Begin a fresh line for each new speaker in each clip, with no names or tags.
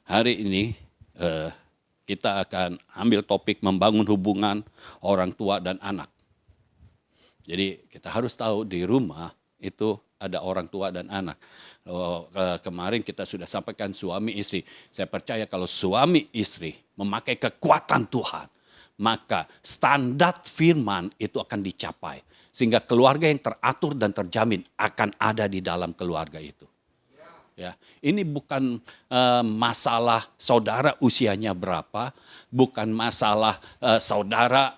Hari ini kita akan ambil topik membangun hubungan orang tua dan anak. Jadi kita harus tahu di rumah itu ada orang tua dan anak. Kemarin kita sudah sampaikan suami istri. Saya percaya kalau suami istri memakai kekuatan Tuhan, maka standar firman itu akan dicapai. Sehingga keluarga yang teratur dan terjamin akan ada di dalam keluarga itu. Ya, ini bukan masalah saudara usianya berapa, bukan masalah saudara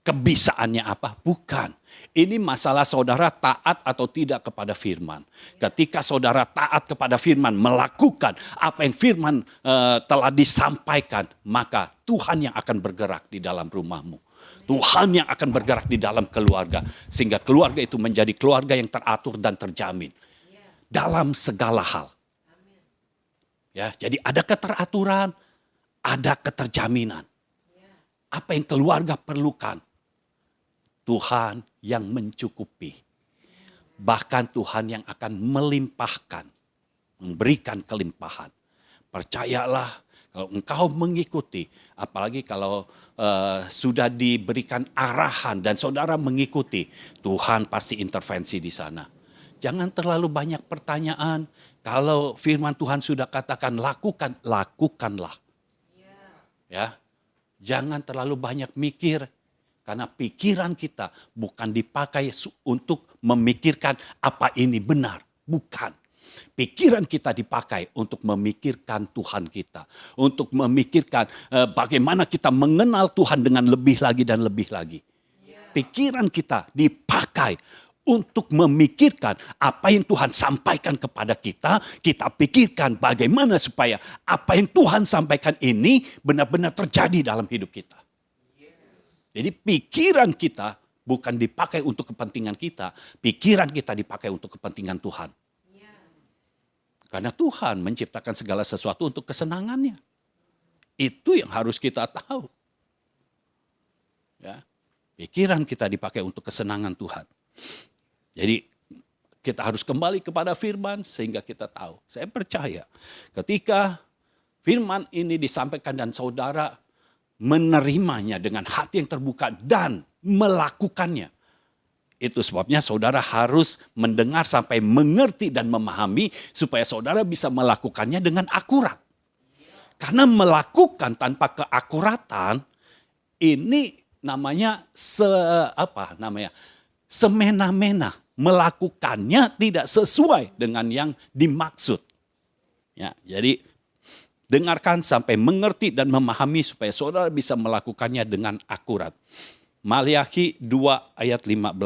kebisaannya apa, bukan. Ini masalah saudara taat atau tidak kepada firman. Ketika saudara taat kepada firman, melakukan apa yang firman telah disampaikan, maka Tuhan yang akan bergerak di dalam rumahmu. Tuhan yang akan bergerak di dalam keluarga. Sehingga keluarga itu menjadi keluarga yang teratur dan terjamin. Dalam segala hal. Ya, jadi ada keteraturan, ada keterjaminan. Apa yang keluarga perlukan? Tuhan yang mencukupi. Bahkan Tuhan yang akan melimpahkan, memberikan kelimpahan. Percayalah kalau engkau mengikuti, apalagi kalau sudah diberikan arahan dan saudara mengikuti, Tuhan pasti intervensi di sana. Jangan terlalu banyak pertanyaan. Kalau firman Tuhan sudah katakan lakukan, lakukanlah. Ya, jangan terlalu banyak mikir. Karena pikiran kita bukan dipakai untuk memikirkan apa ini benar. Bukan. Pikiran kita dipakai untuk memikirkan Tuhan kita. Untuk memikirkan bagaimana kita mengenal Tuhan dengan lebih lagi dan lebih lagi. Pikiran kita dipakai untuk memikirkan apa yang Tuhan sampaikan kepada kita. Kita pikirkan bagaimana supaya apa yang Tuhan sampaikan ini benar-benar terjadi dalam hidup kita. Jadi pikiran kita bukan dipakai untuk kepentingan kita. Pikiran kita dipakai untuk kepentingan Tuhan. Karena Tuhan menciptakan segala sesuatu untuk kesenangannya. Itu yang harus kita tahu. Ya, pikiran kita dipakai untuk kesenangan Tuhan. Jadi kita harus kembali kepada firman sehingga kita tahu. Saya percaya ketika firman ini disampaikan dan saudara menerimanya dengan hati yang terbuka dan melakukannya. Itu sebabnya saudara harus mendengar sampai mengerti dan memahami supaya saudara bisa melakukannya dengan akurat. Karena melakukan tanpa keakuratan ini namanya semena-mena. Melakukannya tidak sesuai dengan yang dimaksud. Ya, jadi dengarkan sampai mengerti dan memahami supaya saudara bisa melakukannya dengan akurat. Maliaki 2 ayat 15.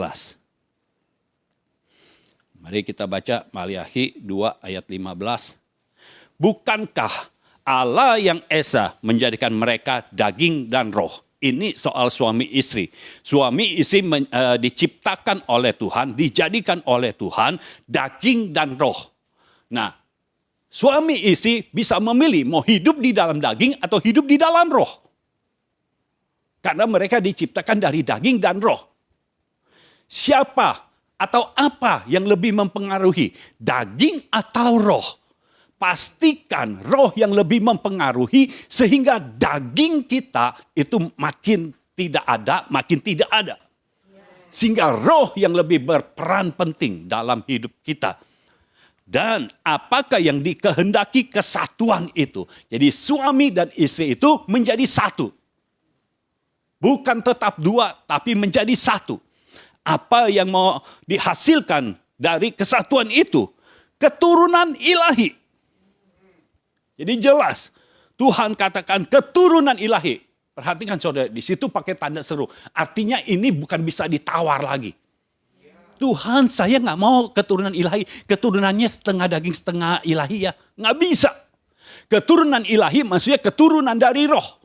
Mari kita baca Maliaki 2 ayat 15. Bukankah Allah yang esa menjadikan mereka daging dan roh? Ini soal suami istri. Suami istri diciptakan oleh Tuhan, dijadikan oleh Tuhan daging dan roh. Nah, suami istri bisa memilih mau hidup di dalam daging atau hidup di dalam roh. Karena mereka diciptakan dari daging dan roh. Siapa atau apa yang lebih mempengaruhi? Daging atau roh? Pastikan roh yang lebih mempengaruhi sehingga daging kita itu makin tidak ada. Sehingga roh yang lebih berperan penting dalam hidup kita. Dan apakah yang dikehendaki kesatuan itu? Jadi suami dan istri itu menjadi satu. Bukan tetap dua, tapi menjadi satu. Apa yang mau dihasilkan dari kesatuan itu? Keturunan ilahi. Jadi jelas, Tuhan katakan keturunan ilahi. Perhatikan saudara, di situ pakai tanda seru. Artinya ini bukan bisa ditawar lagi. Tuhan, saya nggak mau keturunan ilahi. Keturunannya setengah daging, setengah ilahi ya. Nggak bisa. Keturunan ilahi maksudnya keturunan dari roh.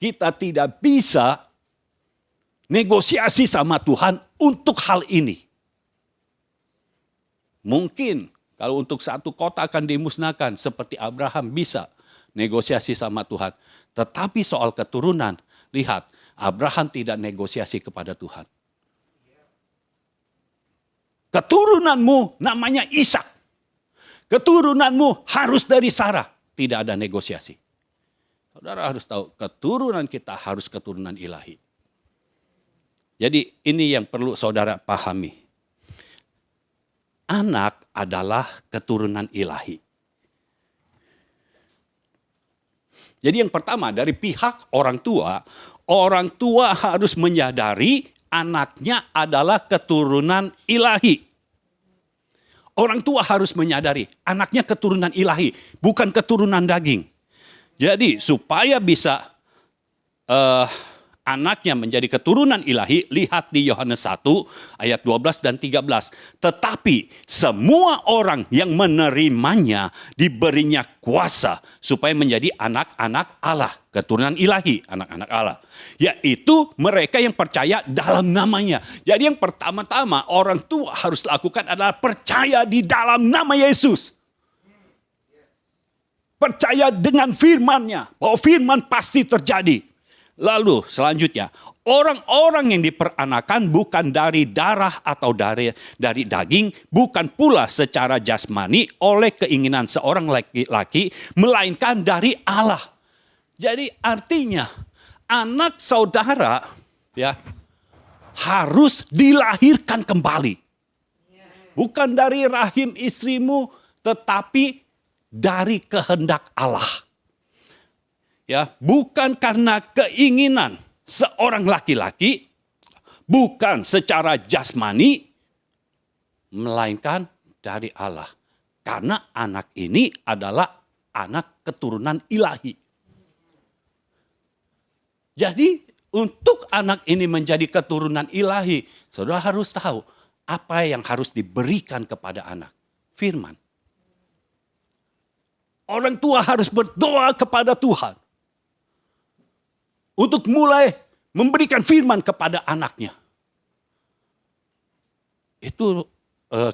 Kita tidak bisa negosiasi sama Tuhan untuk hal ini. Mungkin kalau untuk satu kota akan dimusnahkan seperti Abraham bisa negosiasi sama Tuhan. Tetapi soal keturunan, lihat Abraham tidak negosiasi kepada Tuhan. Keturunanmu namanya Ishak. keturunanmu harus dari Sarah. Tidak ada negosiasi. Saudara harus tahu, keturunan kita harus keturunan ilahi. Jadi ini yang perlu saudara pahami. Anak adalah keturunan ilahi. Jadi yang pertama dari pihak orang tua harus menyadari anaknya adalah keturunan ilahi. Orang tua harus menyadari anaknya keturunan ilahi, bukan keturunan daging. Jadi supaya bisa anaknya menjadi keturunan ilahi, lihat di Yohanes 1 ayat 12 dan 13. Tetapi semua orang yang menerimanya diberinya kuasa supaya menjadi anak-anak Allah, keturunan ilahi, anak-anak Allah. Yaitu mereka yang percaya dalam namanya. Jadi yang pertama-tama orang tua harus lakukan adalah percaya di dalam nama Yesus. Percaya dengan firman-Nya, bahwa firman pasti terjadi. Lalu selanjutnya, orang-orang yang diperanakan bukan dari darah atau dari daging, bukan pula secara jasmani oleh keinginan seorang laki-laki, melainkan dari Allah. Jadi artinya anak saudara ya harus dilahirkan kembali. Bukan dari rahim istrimu, tetapi dari kehendak Allah. Ya, bukan karena keinginan seorang laki-laki, bukan secara jasmani, melainkan dari Allah. Karena anak ini adalah anak keturunan ilahi. Jadi untuk anak ini menjadi keturunan ilahi, saudara harus tahu apa yang harus diberikan kepada anak. Firman. Orang tua harus berdoa kepada Tuhan untuk mulai memberikan firman kepada anaknya. Itu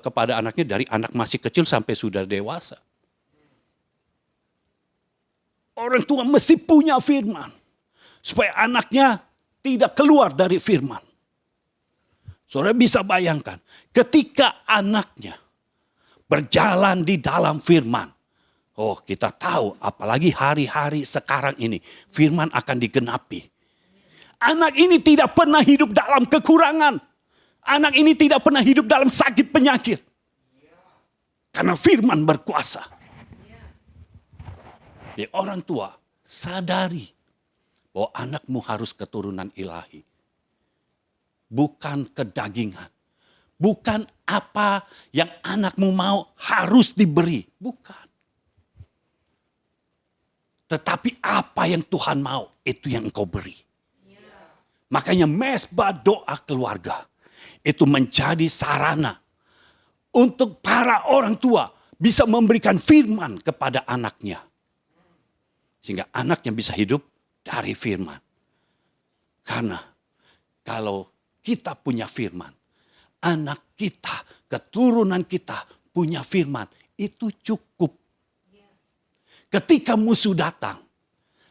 kepada anaknya dari anak masih kecil sampai sudah dewasa. Orang tua mesti punya firman. Supaya anaknya tidak keluar dari firman. Saudara bisa bayangkan. Ketika anaknya berjalan di dalam firman. Oh, kita tahu apalagi hari-hari sekarang ini firman akan digenapi. Anak ini tidak pernah hidup dalam kekurangan. Anak ini tidak pernah hidup dalam sakit penyakit. Karena firman berkuasa. Jadi orang tua sadari bahwa anakmu harus keturunan ilahi. Bukan kedagingan. Bukan apa yang anakmu mau harus diberi. Bukan. Tetapi apa yang Tuhan mau, itu yang engkau beri. Makanya mesbah doa keluarga, itu menjadi sarana untuk para orang tua bisa memberikan firman kepada anaknya. Sehingga anaknya bisa hidup dari firman. Karena kalau kita punya firman, anak kita, keturunan kita punya firman, itu cukup. Ketika musuh datang,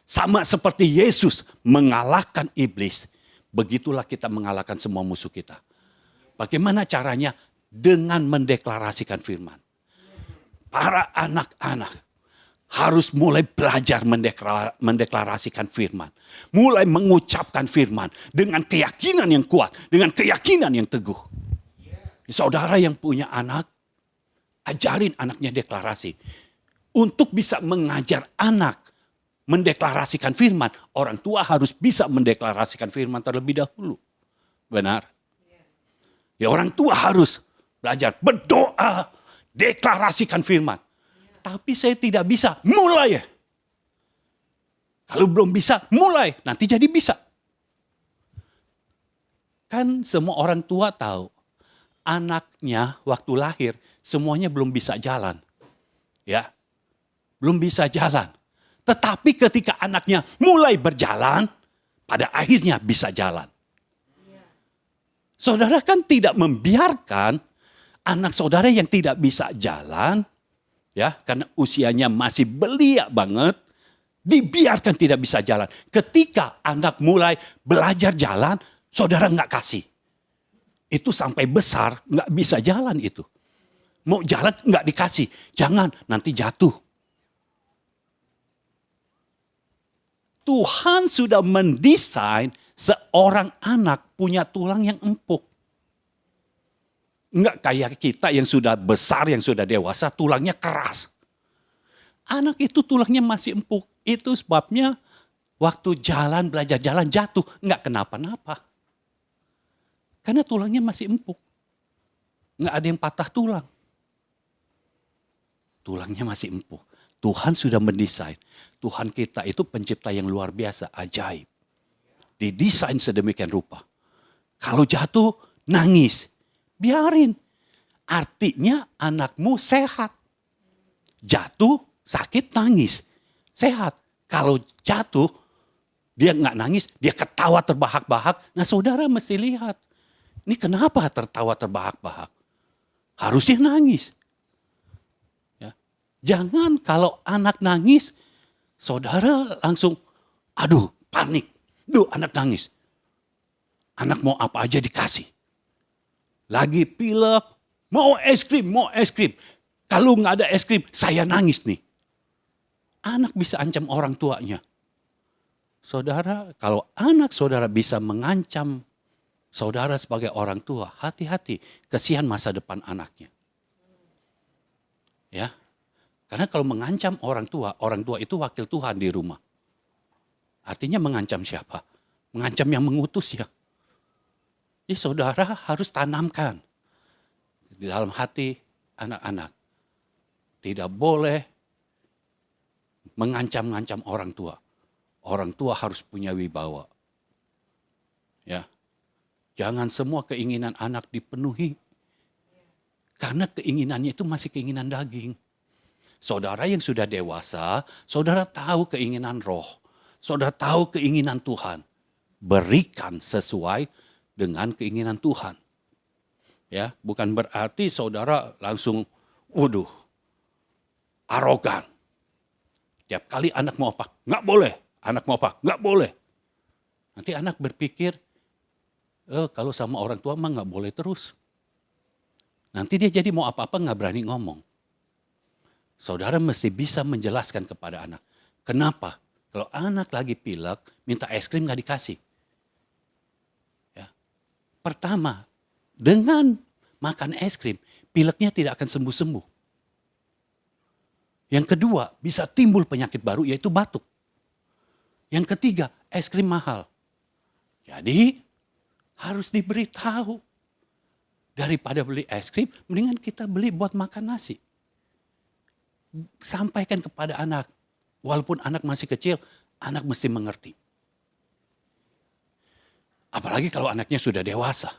sama seperti Yesus mengalahkan iblis, begitulah kita mengalahkan semua musuh kita. Bagaimana caranya? Dengan mendeklarasikan firman. Para anak-anak harus mulai belajar mendeklarasikan firman. Mulai mengucapkan firman dengan keyakinan yang kuat, dengan keyakinan yang teguh. Saudara yang punya anak, ajarin anaknya deklarasi. Untuk bisa mengajar anak mendeklarasikan firman, orang tua harus bisa mendeklarasikan firman terlebih dahulu. Benar? Ya, orang tua harus belajar berdoa, deklarasikan firman. Tapi saya tidak bisa, mulai ya. Kalau belum bisa, mulai, nanti jadi bisa. Kan semua orang tua tahu, anaknya waktu lahir semuanya belum bisa jalan. Ya. Belum bisa jalan. Tetapi ketika anaknya mulai berjalan, pada akhirnya bisa jalan. Saudara kan tidak membiarkan anak saudara yang tidak bisa jalan, ya, karena usianya masih belia banget, dibiarkan tidak bisa jalan. Ketika anak mulai belajar jalan, saudara nggak kasih. Itu sampai besar nggak bisa jalan itu. mau jalan nggak dikasih. Jangan, nanti jatuh. Tuhan sudah mendesain seorang anak punya tulang yang empuk. Enggak kayak kita yang sudah besar, yang sudah dewasa, tulangnya keras. Anak itu tulangnya masih empuk. Itu sebabnya waktu jalan, belajar jalan jatuh, enggak kenapa-napa. Karena tulangnya masih empuk. Enggak ada yang patah tulang. Tulangnya masih empuk. Tuhan sudah mendesain. Tuhan kita itu pencipta yang luar biasa, ajaib. Didesain sedemikian rupa. Kalau jatuh, nangis. Biarin. Artinya anakmu sehat. Jatuh, sakit, nangis. Sehat. Kalau jatuh, dia nggak nangis, dia ketawa terbahak-bahak. Nah saudara mesti lihat. Ini kenapa tertawa terbahak-bahak? Harusnya nangis. Ya. Jangan kalau anak nangis, saudara langsung, aduh panik. Duh anak nangis. Anak mau apa aja dikasih. Lagi pilek, mau es krim, mau es krim. Kalau nggak ada es krim, saya nangis nih. Anak bisa ancam orang tuanya. Saudara, kalau anak saudara bisa mengancam saudara sebagai orang tua, hati-hati, kesian masa depan anaknya. Ya, karena kalau mengancam orang tua itu wakil Tuhan di rumah. Artinya mengancam siapa? Mengancam yang mengutus ya. Jadi saudara harus tanamkan di dalam hati anak-anak. Tidak boleh mengancam-ngancam orang tua. Orang tua harus punya wibawa. Ya. Jangan semua keinginan anak dipenuhi. Karena keinginannya itu masih keinginan daging. Saudara yang sudah dewasa, saudara tahu keinginan roh. Saudara tahu keinginan Tuhan. Berikan sesuai dengan keinginan Tuhan. Ya, bukan berarti saudara langsung, waduh, arogan. Tiap kali anak mau apa? Nggak boleh. Anak mau apa? Nggak boleh. Nanti anak berpikir, kalau sama orang tua mah nggak boleh terus. Nanti dia jadi mau apa-apa nggak berani ngomong. Saudara mesti bisa menjelaskan kepada anak. Kenapa? Kalau anak lagi pilek, minta es krim nggak dikasih. Ya. Pertama, dengan makan es krim, pileknya tidak akan sembuh-sembuh. Yang kedua, bisa timbul penyakit baru yaitu batuk. Yang ketiga, es krim mahal. Jadi, harus diberitahu. Daripada beli es krim, mendingan kita beli buat makan nasi. Sampaikan kepada anak. Walaupun anak masih kecil, anak mesti mengerti. Apalagi kalau anaknya sudah dewasa.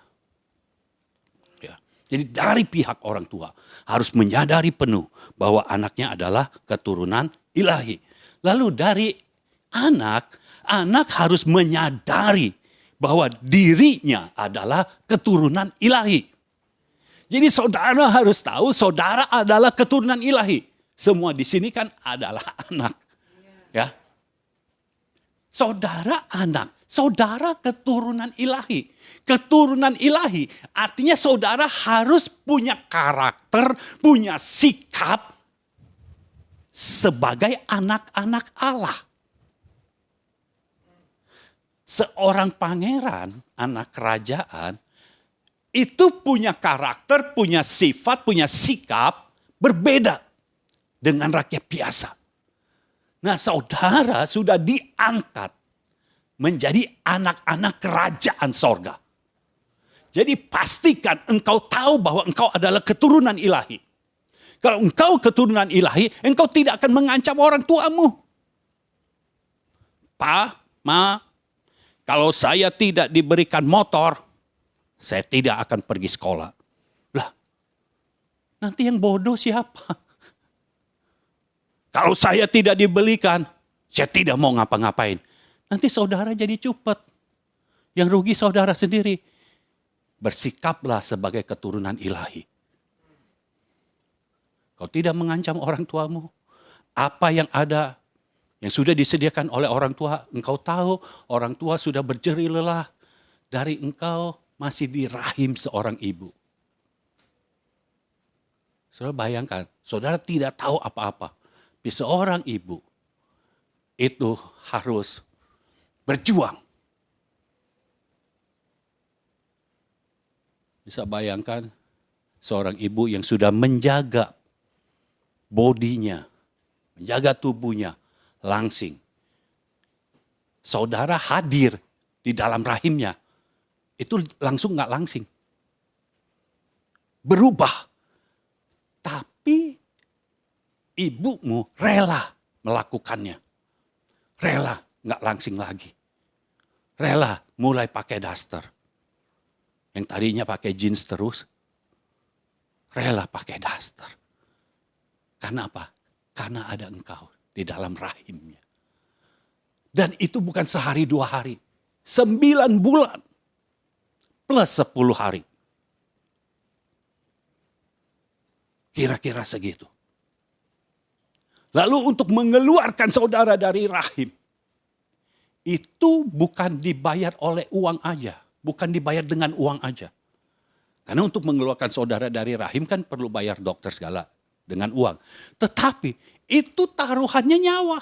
Ya. Jadi dari pihak orang tua harus menyadari penuh bahwa anaknya adalah keturunan ilahi. Lalu dari anak harus menyadari bahwa dirinya adalah keturunan ilahi. Jadi saudara harus tahu saudara adalah keturunan ilahi. Semua di sini kan adalah anak. Ya. Saudara anak, saudara keturunan ilahi. Keturunan ilahi artinya saudara harus punya karakter, punya sikap sebagai anak-anak Allah. Seorang pangeran, anak kerajaan, itu punya karakter, punya sifat, punya sikap berbeda dengan rakyat biasa. Nah saudara sudah diangkat menjadi anak-anak kerajaan sorga. Jadi pastikan engkau tahu bahwa engkau adalah keturunan ilahi. Kalau engkau keturunan ilahi, engkau tidak akan mengancam orang tuamu. Pa, ma, kalau saya tidak diberikan motor, saya tidak akan pergi sekolah. Lah, nanti yang bodoh siapa? Kalau saya tidak dibelikan, saya tidak mau ngapa-ngapain. Nanti saudara jadi cupet. Yang rugi saudara sendiri. Bersikaplah sebagai keturunan ilahi. Kau tidak mengancam orang tuamu. Apa yang ada, yang sudah disediakan oleh orang tua, engkau tahu orang tua sudah berjerih lelah dari engkau masih di rahim seorang ibu. Saudara bayangkan, saudara tidak tahu apa-apa. Tapi seorang ibu itu harus berjuang. Bisa bayangkan seorang ibu yang sudah menjaga bodinya, menjaga tubuhnya langsing. Saudara hadir di dalam rahimnya, itu langsung nggak langsing. Berubah. Tapi ibumu rela melakukannya. Rela nggak langsing lagi. Rela mulai pakai daster. Yang tadinya pakai jeans terus, rela pakai daster. Karena apa? Karena ada engkau di dalam rahimnya. Dan itu bukan sehari 2 hari. 9 bulan. Plus 10 hari. Kira-kira segitu. Lalu untuk mengeluarkan saudara dari rahim. Itu bukan dibayar oleh uang aja. Bukan dibayar dengan uang aja. Karena untuk mengeluarkan saudara dari rahim kan perlu bayar dokter segala dengan uang. Tetapi itu taruhannya nyawa.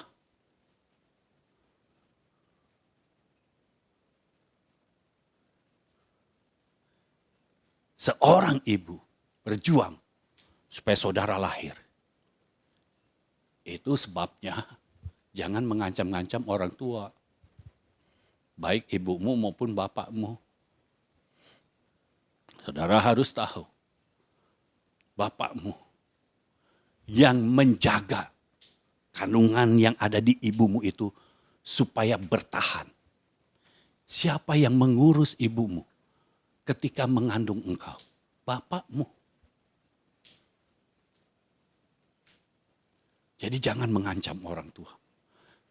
Seorang ibu berjuang supaya saudara lahir. Itu sebabnya jangan mengancam-ngancam orang tua. Baik ibumu maupun bapakmu. Saudara harus tahu, bapakmu yang menjaga kandungan yang ada di ibumu itu supaya bertahan. Siapa yang mengurus ibumu ketika mengandung engkau? Bapakmu. Jadi jangan mengancam orang tua.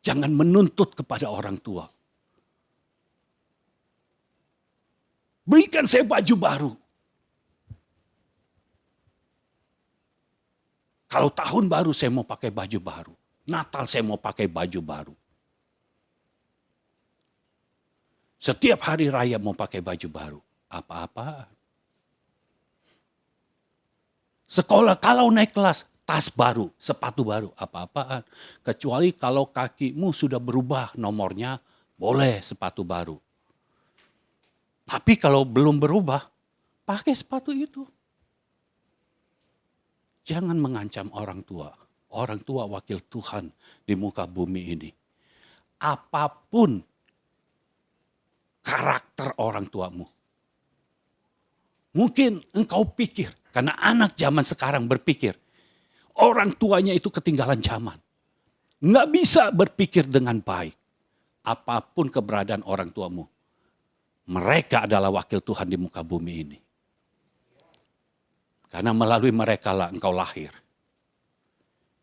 Jangan menuntut kepada orang tua. Berikan saya baju baru. Kalau tahun baru saya mau pakai baju baru. Natal saya mau pakai baju baru. Setiap hari raya mau pakai baju baru. Apa-apaan. Sekolah kalau naik kelas, tas baru, sepatu baru. Apa-apaan. Kecuali kalau kakimu sudah berubah nomornya, boleh sepatu baru. Tapi kalau belum berubah, pakai sepatu itu. Jangan mengancam orang tua. Orang tua wakil Tuhan di muka bumi ini. Apapun karakter orang tuamu. Mungkin engkau pikir, karena anak zaman sekarang berpikir, orang tuanya itu ketinggalan zaman. Nggak bisa berpikir dengan baik. Apapun keberadaan orang tuamu. Mereka adalah wakil Tuhan di muka bumi ini. Karena melalui mereka lah engkau lahir.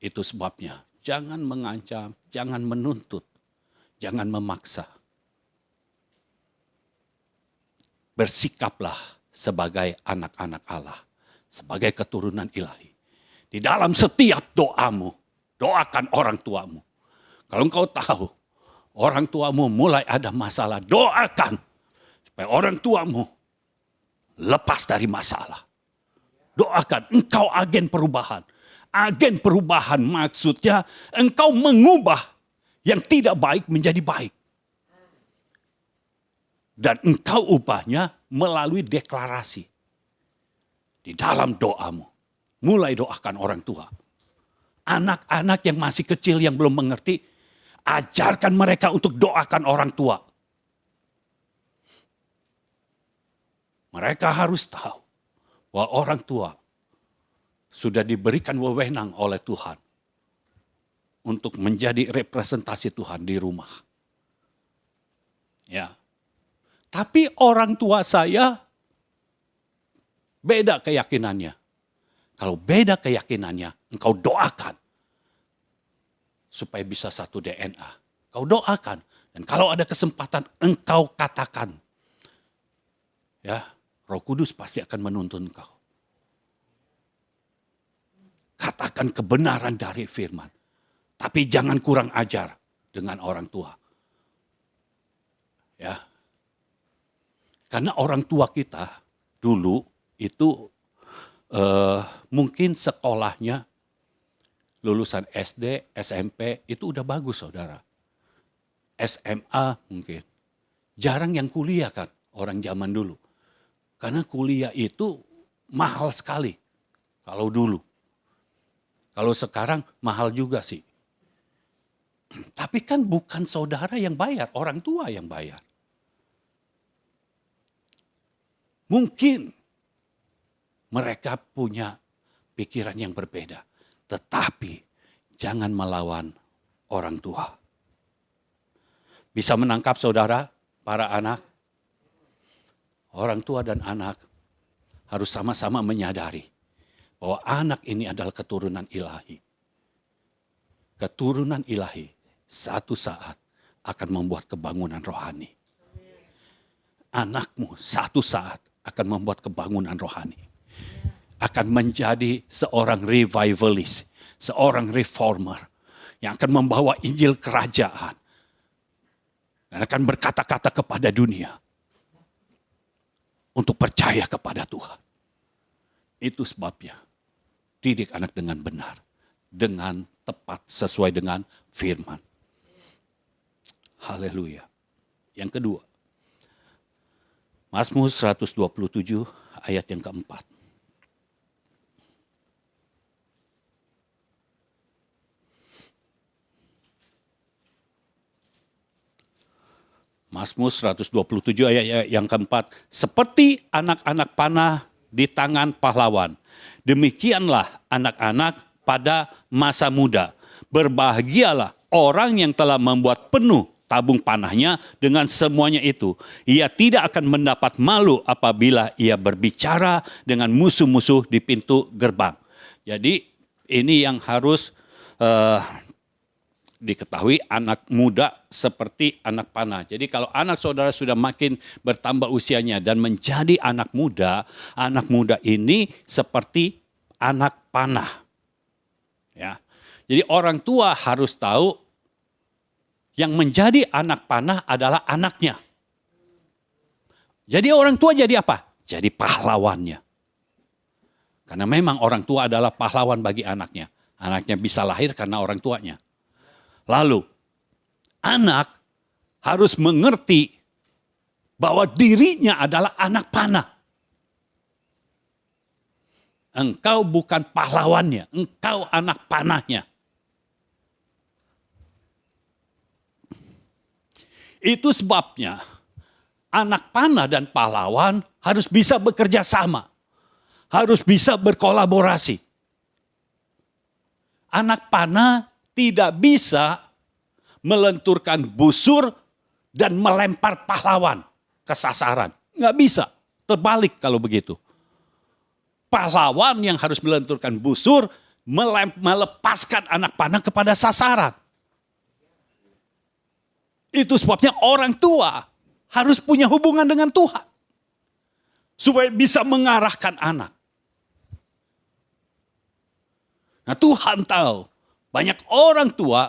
Itu sebabnya jangan mengancam, jangan menuntut, jangan memaksa. Bersikaplah sebagai anak-anak Allah, sebagai keturunan ilahi. Di dalam setiap doamu, doakan orang tuamu. Kalau engkau tahu orang tuamu mulai ada masalah, doakan supaya orang tuamu lepas dari masalah. Doakan, engkau agen perubahan. Agen perubahan maksudnya engkau mengubah yang tidak baik menjadi baik. Dan engkau ubahnya melalui deklarasi. Di dalam doamu. Mulai doakan orang tua. Anak-anak yang masih kecil yang belum mengerti, ajarkan mereka untuk doakan orang tua. Mereka harus tahu bahwa orang tua sudah diberikan wewenang oleh Tuhan untuk menjadi representasi Tuhan di rumah. Ya. Tapi orang tua saya beda keyakinannya. Kalau beda keyakinannya, engkau doakan supaya bisa satu DNA. Kau doakan, dan kalau ada kesempatan engkau katakan. Ya, Roh Kudus pasti akan menuntun engkau. Katakan kebenaran dari firman. Tapi jangan kurang ajar dengan orang tua. Ya. Karena orang tua kita dulu itu mungkin sekolahnya lulusan SD, SMP itu udah bagus saudara. SMA mungkin. Jarang yang kuliah kan orang zaman dulu. Karena kuliah itu mahal sekali kalau dulu. Kalau sekarang mahal juga sih. Tapi kan bukan saudara yang bayar, orang tua yang bayar. Mungkin mereka punya pikiran yang berbeda. Tetapi jangan melawan orang tua. Bisa menangkap saudara, para anak? Orang tua dan anak harus sama-sama menyadari bahwa anak ini adalah keturunan ilahi. Keturunan ilahi satu saat akan membuat kebangunan rohani. Anakmu satu saat akan membuat kebangunan rohani. Akan menjadi seorang revivalist, seorang reformer yang akan membawa Injil kerajaan dan akan berkata-kata kepada dunia untuk percaya kepada Tuhan. Itu sebabnya didik anak dengan benar, dengan tepat sesuai dengan firman. Haleluya. Yang kedua, Mazmur 127 ayat yang keempat. Mazmur 127 ayat yang keempat. Seperti anak-anak panah di tangan pahlawan. Demikianlah anak-anak pada masa muda. Berbahagialah orang yang telah membuat penuh tabung panahnya dengan semuanya itu. Ia tidak akan mendapat malu apabila ia berbicara dengan musuh-musuh di pintu gerbang. Jadi ini yang harus diketahui, anak muda seperti anak panah. Jadi kalau anak saudara sudah makin bertambah usianya dan menjadi anak muda ini seperti anak panah. Ya. Jadi orang tua harus tahu yang menjadi anak panah adalah anaknya. Jadi orang tua jadi apa? Jadi pahlawannya. Karena memang orang tua adalah pahlawan bagi anaknya. Anaknya bisa lahir karena orang tuanya. Lalu, anak harus mengerti bahwa dirinya adalah anak panah. Engkau bukan pahlawannya, engkau anak panahnya. Itu sebabnya anak panah dan pahlawan harus bisa bekerja sama. Harus bisa berkolaborasi. Anak panah tidak bisa melenturkan busur dan melempar pahlawan ke sasaran. Nggak bisa, terbalik kalau begitu. Pahlawan yang harus melenturkan busur, melepaskan anak panah kepada sasaran. Itu sebabnya orang tua harus punya hubungan dengan Tuhan. Supaya bisa mengarahkan anak. Nah Tuhan tahu. Banyak orang tua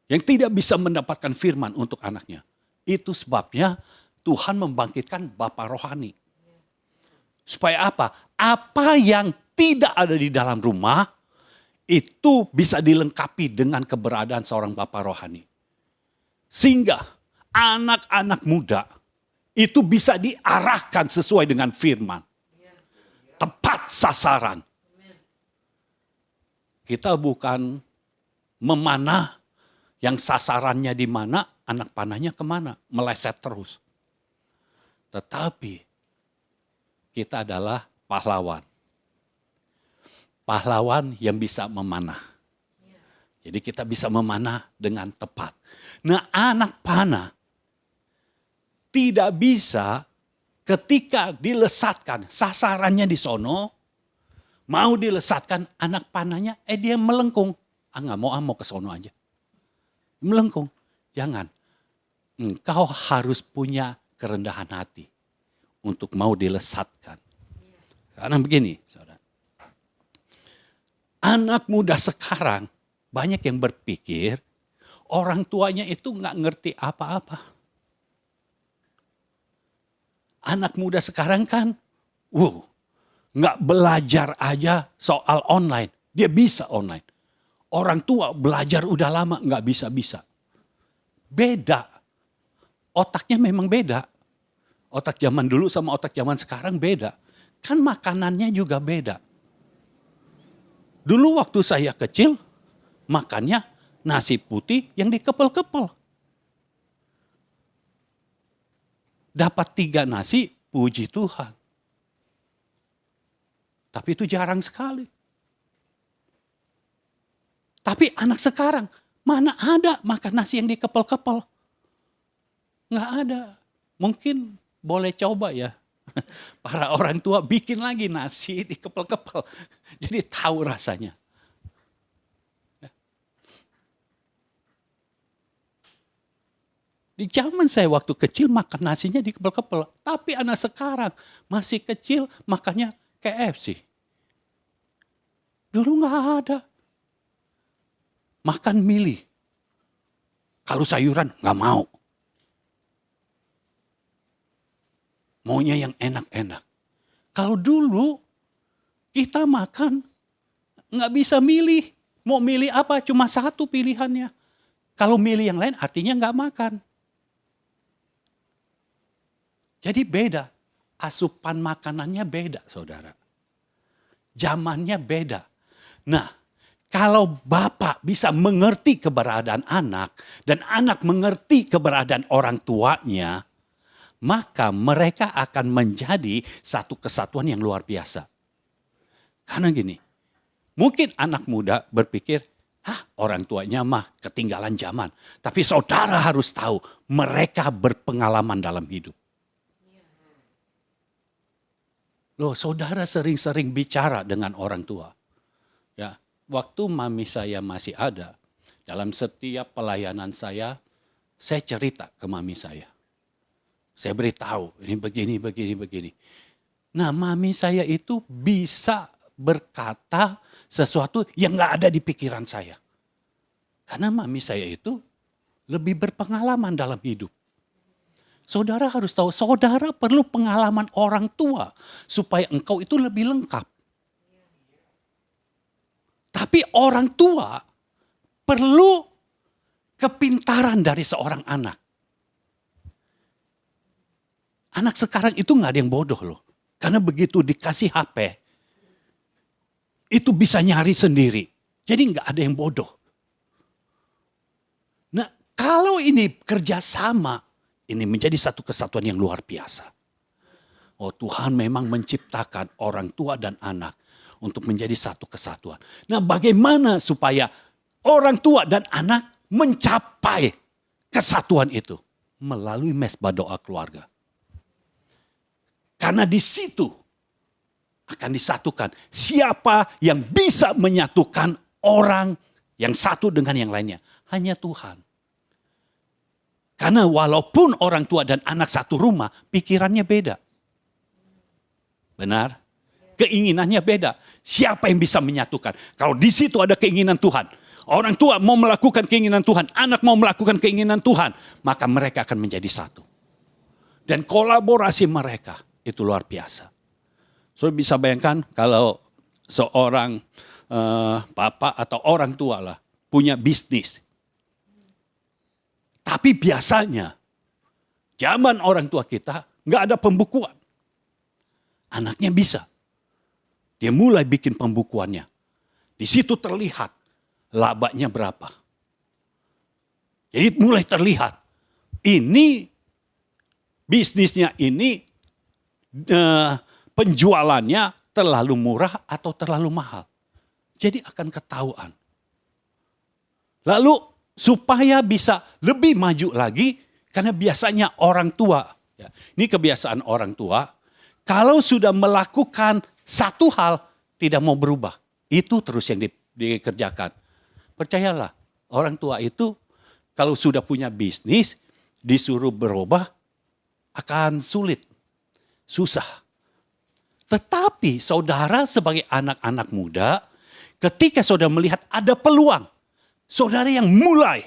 yang tidak bisa mendapatkan firman untuk anaknya. Itu sebabnya Tuhan membangkitkan Bapa rohani. Supaya apa? Apa yang tidak ada di dalam rumah, itu bisa dilengkapi dengan keberadaan seorang Bapa rohani. Sehingga anak-anak muda itu bisa diarahkan sesuai dengan firman. Tepat sasaran. Kita bukan memanah yang sasarannya di mana, anak panahnya kemana, meleset terus. Tetapi kita adalah pahlawan. Pahlawan yang bisa memanah. Jadi kita bisa memanah dengan tepat. Nah anak panah tidak bisa ketika dilesatkan, sasarannya di sono, mau dilesatkan anak panahnya, dia melengkung. Nggak mau ke sono aja. Melengkung. Jangan. Engkau harus punya kerendahan hati untuk mau dilesatkan. Karena begini, saudara. Anak muda sekarang banyak yang berpikir orang tuanya itu nggak ngerti apa-apa. Anak muda sekarang kan, nggak belajar aja soal online. Dia bisa online. Orang tua belajar udah lama nggak bisa-bisa. Beda. Otaknya memang beda. Otak zaman dulu sama otak zaman sekarang beda. Kan makanannya juga beda. Dulu waktu saya kecil, makannya nasi putih yang dikepel-kepel. Dapat 3 nasi, puji Tuhan. Tapi itu jarang sekali. Tapi anak sekarang, mana ada makan nasi yang dikepel-kepel? Nggak ada. Mungkin boleh coba ya. Para orang tua bikin lagi nasi dikepel-kepel. Jadi tahu rasanya. Di zaman saya waktu kecil makan nasinya dikepel-kepel. Tapi anak sekarang masih kecil makannya KFC. Dulu nggak ada. Makan mili. Kalau sayuran nggak mau. Maunya yang enak-enak. Kalau dulu kita makan nggak bisa milih. Mau milih apa? Cuma satu pilihannya. Kalau milih yang lain artinya nggak makan. Jadi beda. Asupan makanannya beda, saudara. Zamannya beda. Nah, kalau bapak bisa mengerti keberadaan anak dan anak mengerti keberadaan orang tuanya, maka mereka akan menjadi satu kesatuan yang luar biasa. Karena gini, mungkin anak muda berpikir, orang tuanya mah ketinggalan zaman. Tapi saudara harus tahu, mereka berpengalaman dalam hidup. Loh, saudara sering-sering bicara dengan orang tua. Ya, waktu mami saya masih ada, dalam setiap pelayanan saya cerita ke mami saya. Saya beritahu, ini begini. Nah, mami saya itu bisa berkata sesuatu yang gak ada di pikiran saya. Karena mami saya itu lebih berpengalaman dalam hidup. Saudara harus tahu, saudara perlu pengalaman orang tua supaya engkau itu lebih lengkap. Tapi orang tua perlu kepintaran dari seorang anak. Anak sekarang itu gak ada yang bodoh loh. Karena begitu dikasih HP, itu bisa nyari sendiri. Jadi gak ada yang bodoh. Nah, kalau ini kerjasama, ini menjadi satu kesatuan yang luar biasa. Oh, Tuhan memang menciptakan orang tua dan anak untuk menjadi satu kesatuan. Nah, bagaimana supaya orang tua dan anak mencapai kesatuan itu? Melalui mesbah doa keluarga. Karena di situ akan disatukan siapa yang bisa menyatukan orang yang satu dengan yang lainnya. Hanya Tuhan. Karena walaupun orang tua dan anak satu rumah, pikirannya beda. Benar? Keinginannya beda. Siapa yang bisa menyatukan? Kalau di situ ada keinginan Tuhan, orang tua mau melakukan keinginan Tuhan, anak mau melakukan keinginan Tuhan, maka mereka akan menjadi satu. Dan kolaborasi mereka itu luar biasa. So bisa bayangkan kalau seorang bapak atau orang tua lah punya bisnis. Tapi biasanya zaman orang tua kita nggak ada pembukuan. Anaknya bisa. Dia mulai bikin pembukuannya. Di situ terlihat labanya berapa. Jadi mulai terlihat. Ini bisnisnya ini penjualannya terlalu murah atau terlalu mahal. Jadi akan ketahuan. Lalu supaya bisa lebih maju lagi, karena biasanya orang tua, ya, ini kebiasaan orang tua, kalau sudah melakukan satu hal tidak mau berubah, itu terus yang dikerjakan. Percayalah, orang tua itu kalau sudah punya bisnis, disuruh berubah akan sulit, susah. Tetapi saudara sebagai anak-anak muda, ketika saudara melihat ada peluang, saudara yang mulai.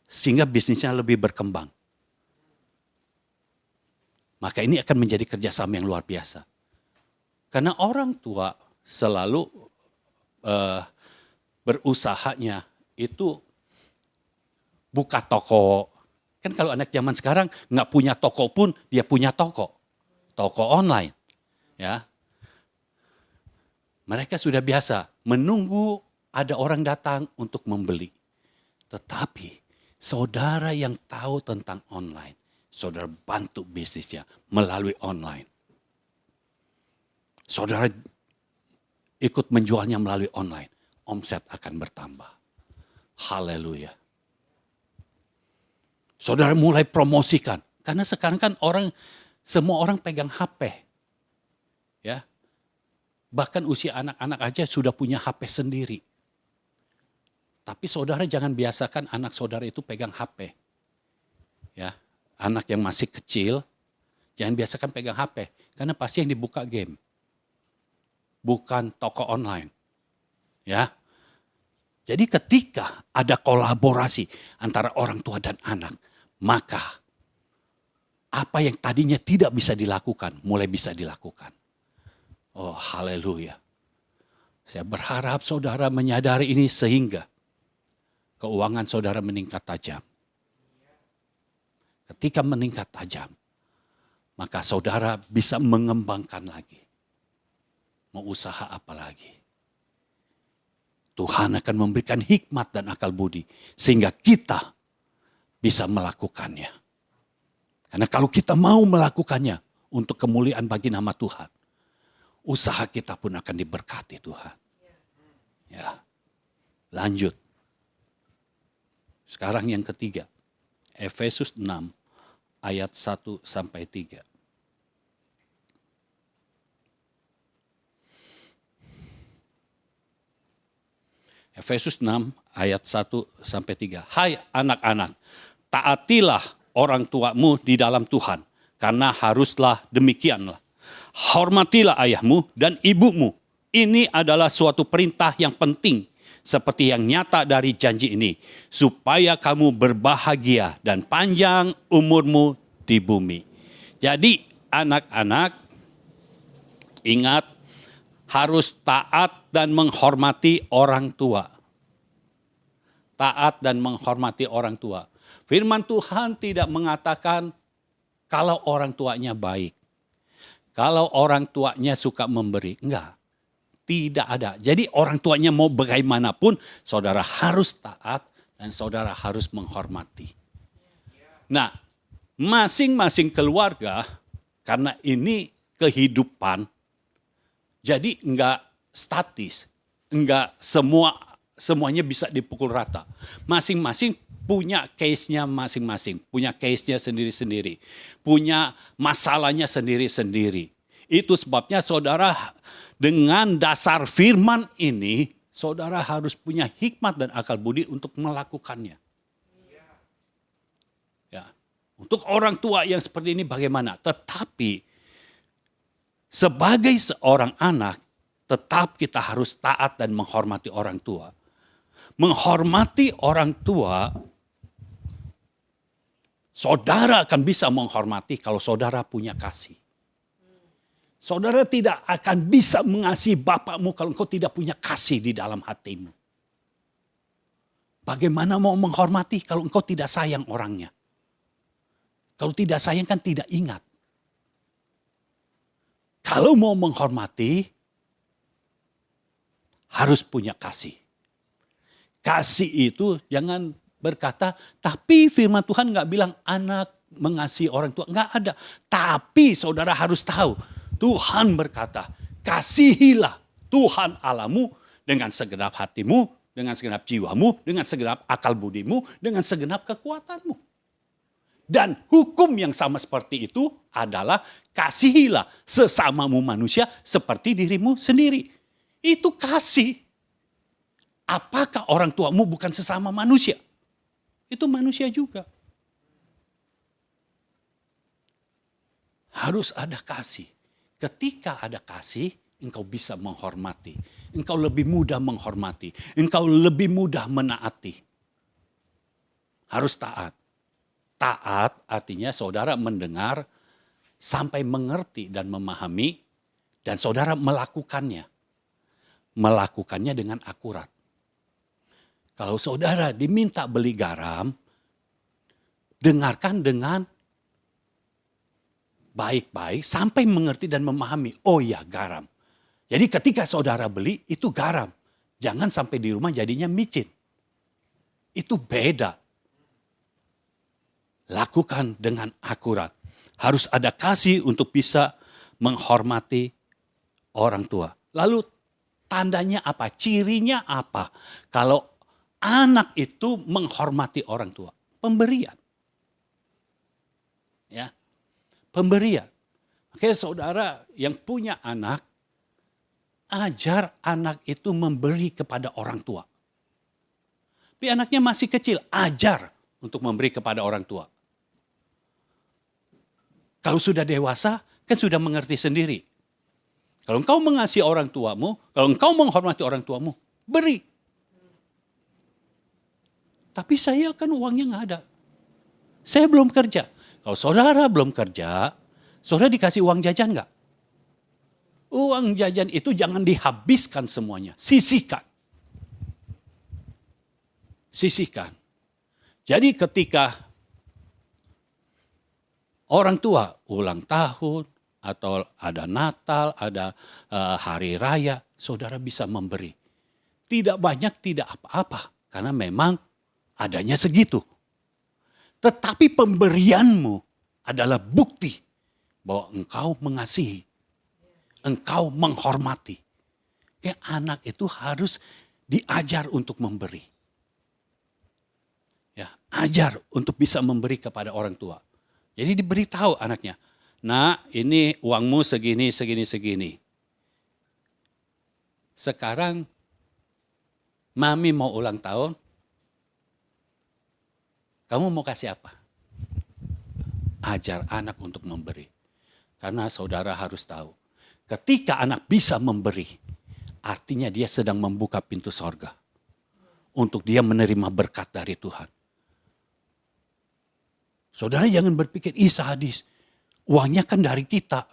Sehingga bisnisnya lebih berkembang. maka ini akan menjadi kerjasama yang luar biasa. Karena orang tua selalu berusahanya itu buka toko. Kan kalau anak zaman sekarang nggak punya toko pun dia punya toko online, ya. Mereka sudah biasa menunggu ada orang datang untuk membeli. Tetapi saudara yang tahu tentang online, saudara bantu bisnisnya melalui online. Saudara ikut menjualnya melalui online, omset akan bertambah. Haleluya. Saudara mulai promosikan, karena sekarang kan semua orang pegang HP. Ya. Bahkan usia anak-anak aja sudah punya HP sendiri. Tapi saudara jangan biasakan anak saudara itu pegang HP. Ya, anak yang masih kecil jangan biasakan pegang HP, karena pasti yang dibuka game. Bukan toko online. Ya. Jadi ketika ada kolaborasi antara orang tua dan anak, maka apa yang tadinya tidak bisa dilakukan mulai bisa dilakukan. Oh, haleluya. Saya berharap saudara menyadari ini sehingga keuangan saudara meningkat tajam. Ketika meningkat tajam, maka saudara bisa mengembangkan lagi. Mau usaha apa lagi? Tuhan akan memberikan hikmat dan akal budi sehingga kita bisa melakukannya. Karena kalau kita mau melakukannya untuk kemuliaan bagi nama Tuhan, usaha kita pun akan diberkati Tuhan. Ya. Lanjut. Sekarang yang ketiga. Efesus 6 ayat 1 sampai 3. Efesus 6 ayat 1 sampai 3. Hai anak-anak, taatilah orang tuamu di dalam Tuhan, karena haruslah demikianlah. Hormatilah ayahmu dan ibumu. Ini adalah suatu perintah yang penting, seperti yang nyata dari janji ini, supaya kamu berbahagia dan panjang umurmu di bumi. Jadi anak-anak, ingat, harus taat dan menghormati orang tua. Taat dan menghormati orang tua. Firman Tuhan tidak mengatakan kalau orang tuanya baik. Kalau orang tuanya suka memberi, enggak. Tidak ada. Jadi orang tuanya mau bagaimanapun, saudara harus taat dan saudara harus menghormati. Nah, masing-masing keluarga, karena ini kehidupan, jadi enggak statis, enggak semuanya bisa dipukul rata. Masing-masing punya case-nya masing-masing, punya case-nya sendiri-sendiri, punya masalahnya sendiri-sendiri. Itu sebabnya saudara dengan dasar firman ini, saudara harus punya hikmat dan akal budi untuk melakukannya. Ya, untuk orang tua yang seperti ini bagaimana? Tetapi sebagai seorang anak, tetap kita harus taat dan menghormati orang tua. Menghormati orang tua, saudara akan bisa menghormati kalau saudara punya kasih. Saudara tidak akan bisa mengasihi bapakmu kalau engkau tidak punya kasih di dalam hatimu. Bagaimana mau menghormati kalau engkau tidak sayang orangnya? Kalau tidak sayang kan tidak ingat. Kalau mau menghormati, harus punya kasih. Kasih itu jangan berkata, tapi firman Tuhan nggak bilang anak mengasihi orang tua. Nggak ada. Tapi saudara harus tahu, Tuhan berkata, kasihilah Tuhan Allahmu dengan segenap hatimu, dengan segenap jiwamu, dengan segenap akal budimu, dengan segenap kekuatanmu. Dan hukum yang sama seperti itu adalah kasihilah sesamamu manusia seperti dirimu sendiri. Itu kasih. Apakah orang tuamu bukan sesama manusia? Itu manusia juga. Harus ada kasih. Ketika ada kasih, engkau bisa menghormati. Engkau lebih mudah menghormati. Engkau lebih mudah menaati. Harus taat. Taat artinya saudara mendengar sampai mengerti dan memahami, dan saudara melakukannya. Melakukannya dengan akurat. Kalau saudara diminta beli garam, dengarkan dengan baik-baik sampai mengerti dan memahami. Oh ya, garam. Jadi ketika saudara beli, itu garam. Jangan sampai di rumah jadinya micin. Itu beda. Lakukan dengan akurat. Harus ada kasih untuk bisa menghormati orang tua. Lalu tandanya apa? Cirinya apa? Kalau anak itu menghormati orang tua. Pemberian. Ya. Pemberian. Oke, saudara yang punya anak, ajar anak itu memberi kepada orang tua. Tapi anaknya masih kecil, ajar untuk memberi kepada orang tua. Kalau sudah dewasa, kan sudah mengerti sendiri. Kalau engkau mengasihi orang tuamu, kalau engkau menghormati orang tuamu, beri. Tapi saya kan uangnya nggak ada. Saya belum kerja. Kalau saudara belum kerja, saudara dikasih uang jajan nggak? Uang jajan itu jangan dihabiskan semuanya. Sisihkan. Sisihkan. Jadi ketika orang tua ulang tahun, atau ada Natal, ada hari raya, saudara bisa memberi. Tidak banyak, tidak apa-apa. Karena memang adanya segitu. Tetapi pemberianmu adalah bukti bahwa engkau mengasihi. Engkau menghormati. Kayak anak itu harus diajar untuk memberi. Ya, ajar untuk bisa memberi kepada orang tua. Jadi diberitahu anaknya, nah ini uangmu segini, segini, segini. Sekarang mami mau ulang tahun, kamu mau kasih apa? Ajar anak untuk memberi. Karena saudara harus tahu, ketika anak bisa memberi, artinya dia sedang membuka pintu sorga. Untuk dia menerima berkat dari Tuhan. Saudara jangan berpikir, sadis. Uangnya kan dari kita.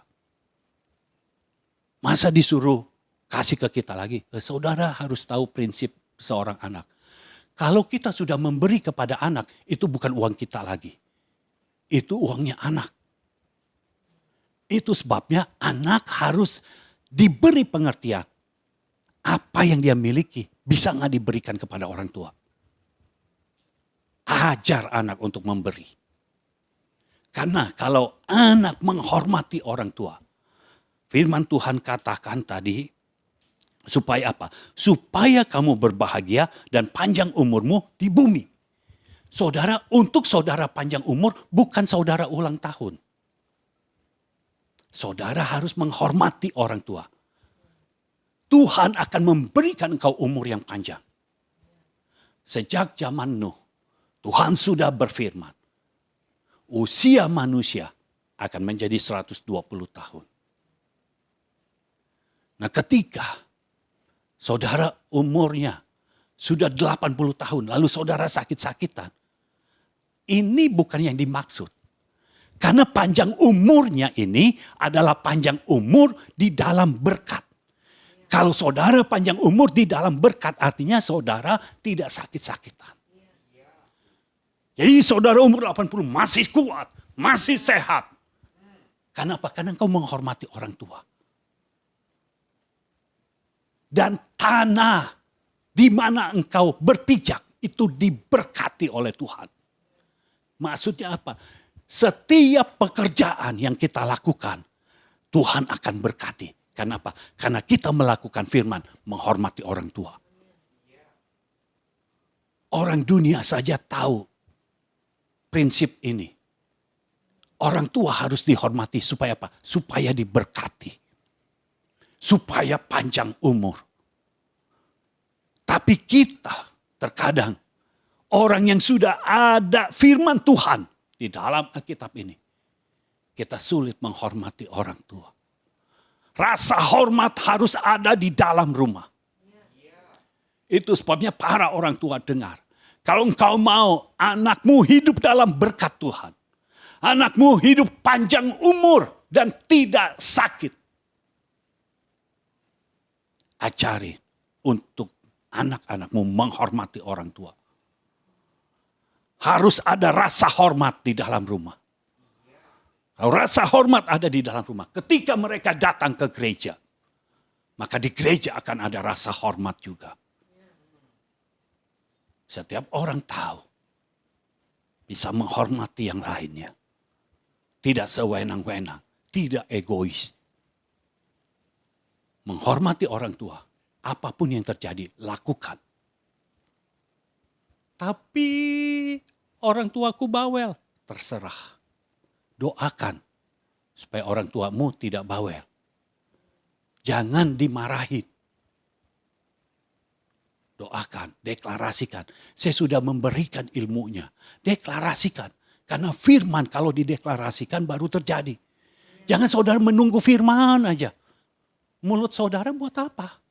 Masa disuruh kasih ke kita lagi? Saudara harus tahu prinsip seorang anak. Kalau kita sudah memberi kepada anak, itu bukan uang kita lagi. Itu uangnya anak. Itu sebabnya anak harus diberi pengertian. Apa yang dia miliki bisa nggak diberikan kepada orang tua. Ajar anak untuk memberi. Karena kalau anak menghormati orang tua, firman Tuhan katakan tadi, supaya apa? Supaya kamu berbahagia dan panjang umurmu di bumi. Saudara, untuk saudara panjang umur bukan saudara ulang tahun. Saudara harus menghormati orang tua. Tuhan akan memberikan engkau umur yang panjang. Sejak zaman Nuh, Tuhan sudah berfirman. Usia manusia akan menjadi 120 tahun. Nah ketika saudara umurnya sudah 80 tahun, lalu saudara sakit-sakitan. Ini bukan yang dimaksud. Karena panjang umurnya ini adalah panjang umur di dalam berkat. Kalau saudara panjang umur di dalam berkat, artinya saudara tidak sakit-sakitan. Jadi saudara umur 80 masih kuat, masih sehat. Karena apa? Karena engkau menghormati orang tua. Dan tanah di mana engkau berpijak itu diberkati oleh Tuhan. Maksudnya apa? Setiap pekerjaan yang kita lakukan, Tuhan akan berkati. Karena apa? Karena kita melakukan firman, menghormati orang tua. Orang dunia saja tahu prinsip ini. Orang tua harus dihormati supaya apa? Supaya diberkati. Supaya panjang umur. Tapi kita terkadang orang yang sudah ada firman Tuhan di dalam Alkitab ini. Kita sulit menghormati orang tua. Rasa hormat harus ada di dalam rumah. Itu sebabnya para orang tua dengar. Kalau engkau mau anakmu hidup dalam berkat Tuhan. Anakmu hidup panjang umur dan tidak sakit. Ajari untuk anak-anakmu menghormati orang tua. Harus ada rasa hormat di dalam rumah. Kalau rasa hormat ada di dalam rumah, ketika mereka datang ke gereja, maka di gereja akan ada rasa hormat juga. Setiap orang tahu bisa menghormati yang lainnya. Tidak sewenang-wenang, tidak egois. Menghormati orang tua, apapun yang terjadi, lakukan. Tapi orang tuaku bawel, terserah. Doakan supaya orang tuamu tidak bawel. Jangan dimarahin. Doakan, deklarasikan. Saya sudah memberikan ilmunya. Deklarasikan. Karena firman kalau dideklarasikan baru terjadi. Jangan saudara menunggu firman aja. Mulut saudara buat apa?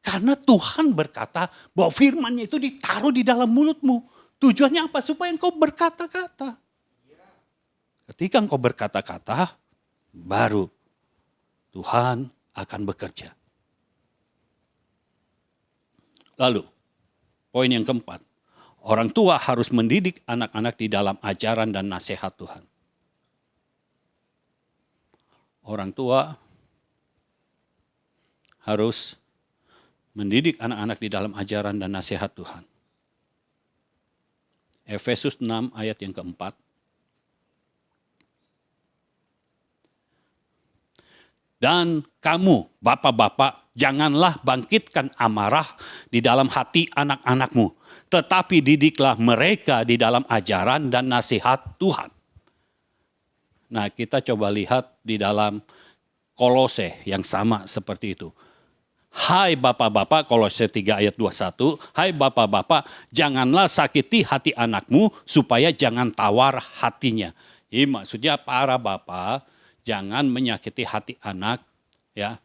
Karena Tuhan berkata bahwa firman-Nya itu ditaruh di dalam mulutmu. Tujuannya apa? Supaya engkau berkata-kata. Ketika engkau berkata-kata, baru Tuhan akan bekerja. Lalu, poin yang keempat. Orang tua harus mendidik anak-anak di dalam ajaran dan nasihat Tuhan. Orang tua harus mendidik anak-anak di dalam ajaran dan nasihat Tuhan. Efesus 6 ayat yang keempat. Dan kamu, bapak-bapak, janganlah bangkitkan amarah di dalam hati anak-anakmu, tetapi didiklah mereka di dalam ajaran dan nasihat Tuhan. Nah, kita coba lihat di dalam Kolose yang sama seperti itu. Hai bapak-bapak, Kolose 3 ayat 21, hai bapak-bapak, janganlah sakiti hati anakmu supaya jangan tawar hatinya. Ini maksudnya para bapak, jangan menyakiti hati anak, ya,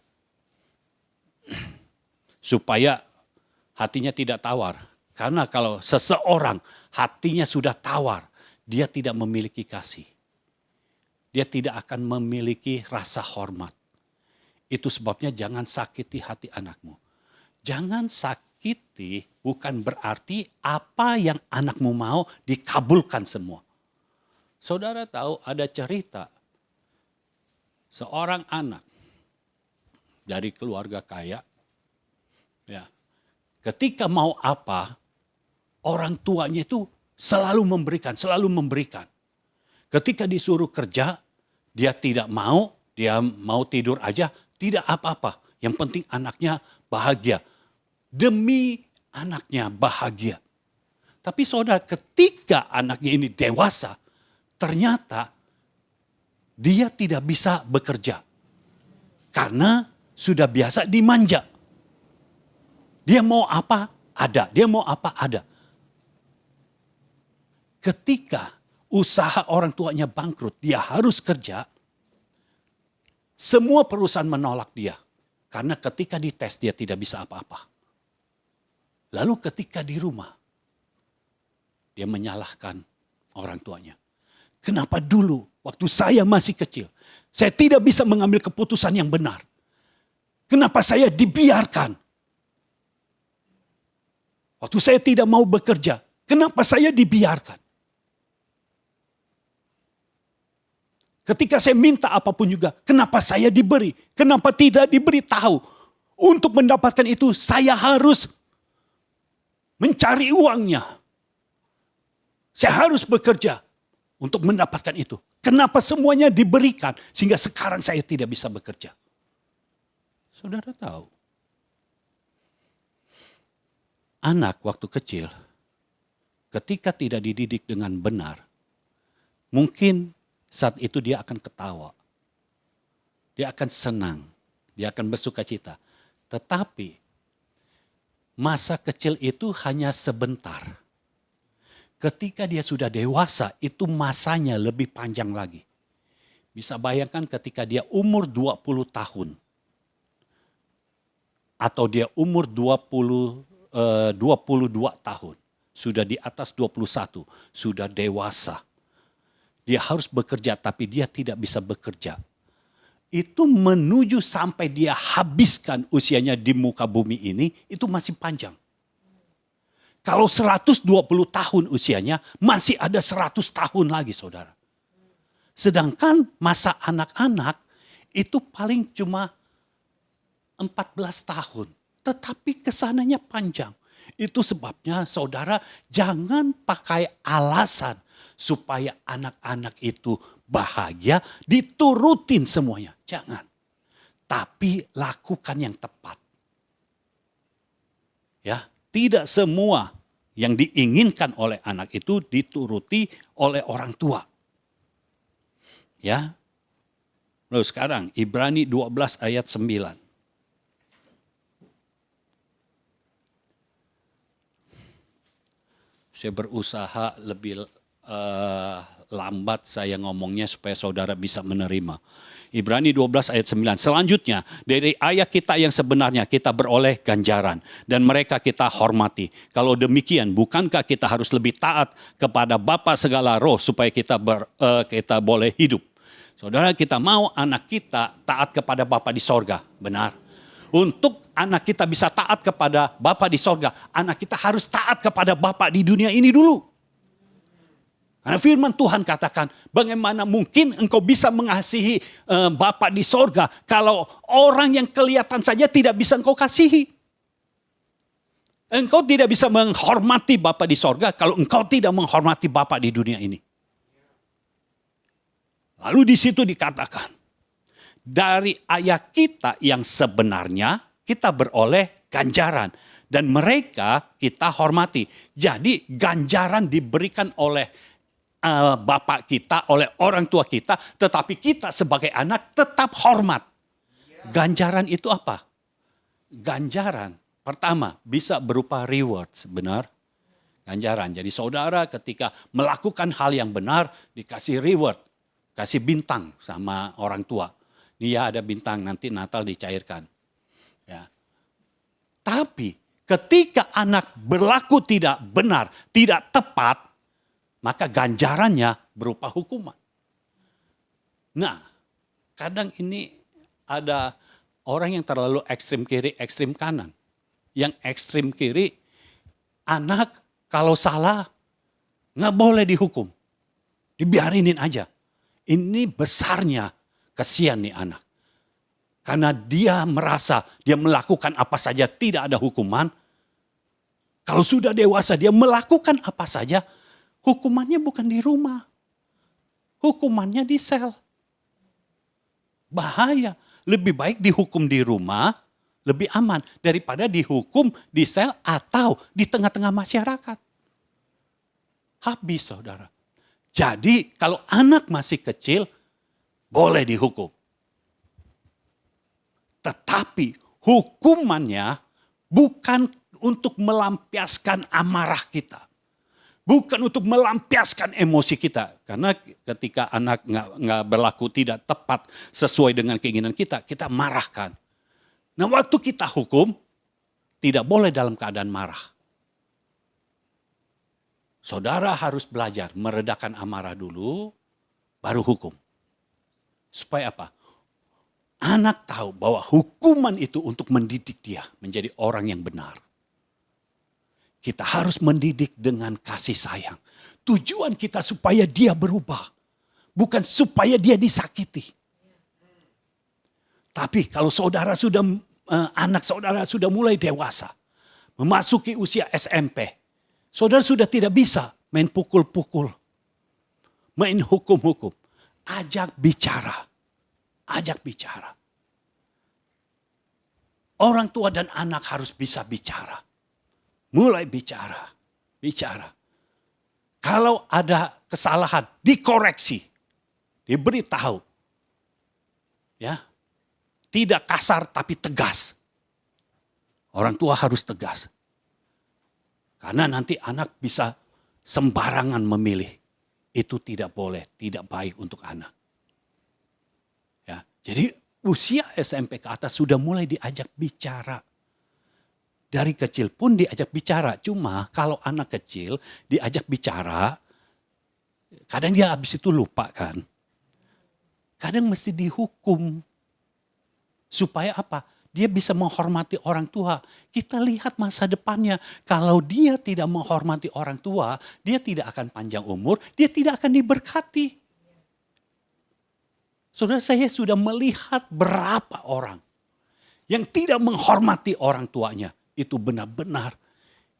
supaya hatinya tidak tawar. Karena kalau seseorang hatinya sudah tawar, dia tidak memiliki kasih. Dia tidak akan memiliki rasa hormat. Itu sebabnya jangan sakiti hati anakmu. Jangan sakiti bukan berarti apa yang anakmu mau dikabulkan semua. Saudara tahu ada cerita. Seorang anak dari keluarga kaya, ya, ketika mau apa, orang tuanya itu selalu memberikan, selalu memberikan. Ketika disuruh kerja, dia tidak mau, dia mau tidur aja, tidak apa-apa. Yang penting anaknya bahagia. Demi anaknya bahagia. Tapi saudara, ketika anaknya ini dewasa, ternyata dia tidak bisa bekerja. Karena sudah biasa dimanja. Dia mau apa? Ada. Dia mau apa? Ada. Ketika usaha orang tuanya bangkrut, dia harus kerja. Semua perusahaan menolak dia. Karena ketika dites dia tidak bisa apa-apa. Lalu ketika di rumah, dia menyalahkan orang tuanya. Kenapa dulu waktu saya masih kecil, saya tidak bisa mengambil keputusan yang benar. Kenapa saya dibiarkan? Waktu saya tidak mau bekerja, kenapa saya dibiarkan? Ketika saya minta apapun juga, kenapa saya diberi? Kenapa tidak diberi tahu? Untuk mendapatkan itu saya harus mencari uangnya. Saya harus bekerja untuk mendapatkan itu. Kenapa semuanya diberikan sehingga sekarang saya tidak bisa bekerja? Saudara tahu, anak waktu kecil ketika tidak dididik dengan benar, mungkin saat itu dia akan ketawa. Dia akan senang. Dia akan bersukacita. Tetapi masa kecil itu hanya sebentar. Ketika dia sudah dewasa, itu masanya lebih panjang lagi. Bisa bayangkan ketika dia umur 20 tahun. Atau dia umur 22 tahun. Sudah di atas 21, sudah dewasa. dia harus bekerja tapi dia tidak bisa bekerja. Itu menuju sampai dia habiskan usianya di muka bumi ini, itu masih panjang. Kalau 120 tahun usianya, masih ada 100 tahun lagi saudara. Sedangkan masa anak-anak itu paling cuma 14 tahun. Tetapi kesananya panjang. Itu sebabnya saudara jangan pakai alasan supaya anak-anak itu bahagia, diturutin semuanya. Jangan. Tapi lakukan yang tepat. Ya, tidak semua yang diinginkan oleh anak itu dituruti oleh orang tua. Ya. Lalu sekarang Ibrani 12 ayat 9. Saya berusaha lebih lambat saya ngomongnya supaya saudara bisa menerima. Ibrani 12 ayat 9. Selanjutnya dari ayat kita yang sebenarnya kita beroleh ganjaran dan mereka kita hormati. Kalau demikian bukankah kita harus lebih taat kepada Bapa segala roh supaya kita boleh hidup. Saudara, kita mau anak kita taat kepada Bapa di sorga, benar. Untuk anak kita bisa taat kepada Bapa di sorga, anak kita harus taat kepada Bapa di dunia ini dulu. Karena firman Tuhan katakan, bagaimana mungkin engkau bisa mengasihi Bapa di sorga kalau orang yang kelihatan saja tidak bisa engkau kasihi. Engkau tidak bisa menghormati Bapa di sorga kalau engkau tidak menghormati Bapa di dunia ini. Lalu di situ dikatakan, dari ayat kita yang sebenarnya kita beroleh ganjaran. Dan mereka kita hormati. Jadi ganjaran diberikan oleh bapak kita, oleh orang tua kita. Tetapi kita sebagai anak tetap hormat. Ganjaran itu apa? Ganjaran pertama bisa berupa rewards, benar? Ganjaran. Jadi saudara ketika melakukan hal yang benar dikasih reward. Kasih bintang sama orang tua. Dia ada bintang, nanti Natal dicairkan. Ya. Tapi ketika anak berlaku tidak benar, tidak tepat, maka ganjarannya berupa hukuman. Nah, kadang ini ada orang yang terlalu ekstrim kiri, ekstrim kanan. Yang ekstrim kiri, anak kalau salah nggak boleh dihukum. Dibiarinin aja. Ini besarnya kasihan nih anak. Karena dia merasa dia melakukan apa saja tidak ada hukuman. Kalau sudah dewasa dia melakukan apa saja. Hukumannya bukan di rumah. Hukumannya di sel. Bahaya. Lebih baik dihukum di rumah. Lebih aman daripada dihukum di sel atau di tengah-tengah masyarakat. Habis saudara. Jadi kalau anak masih kecil boleh dihukum. Tetapi hukumannya bukan untuk melampiaskan amarah kita. Bukan untuk melampiaskan emosi kita. Karena ketika anak nggak berlaku tidak tepat sesuai dengan keinginan kita, kita marahkan. Nah waktu kita hukum, tidak boleh dalam keadaan marah. Saudara harus belajar meredakan amarah dulu, baru hukum. Supaya apa? Anak tahu bahwa hukuman itu untuk mendidik dia menjadi orang yang benar. Kita harus mendidik dengan kasih sayang. Tujuan kita supaya dia berubah. Bukan supaya dia disakiti. Tapi kalau anak saudara sudah mulai dewasa. Memasuki usia SMP. Saudara sudah tidak bisa main pukul-pukul. Main hukum-hukum. Ajak bicara. Ajak bicara. Orang tua dan anak harus bisa bicara. Mulai bicara. Bicara. Kalau ada kesalahan, dikoreksi. Diberitahu. Ya. Tidak kasar tapi tegas. Orang tua harus tegas. Karena nanti anak bisa sembarangan memilih. Itu tidak boleh, tidak baik untuk anak. Ya, jadi usia SMP ke atas sudah mulai diajak bicara. Dari kecil pun diajak bicara. Cuma kalau anak kecil diajak bicara, Kadang dia habis itu lupa kan. Kadang mesti dihukum. Supaya apa? Dia bisa menghormati orang tua. Kita lihat masa depannya. Kalau dia tidak menghormati orang tua, dia tidak akan panjang umur, dia tidak akan diberkati. Saudara, saya sudah melihat berapa orang yang tidak menghormati orang tuanya. Itu benar-benar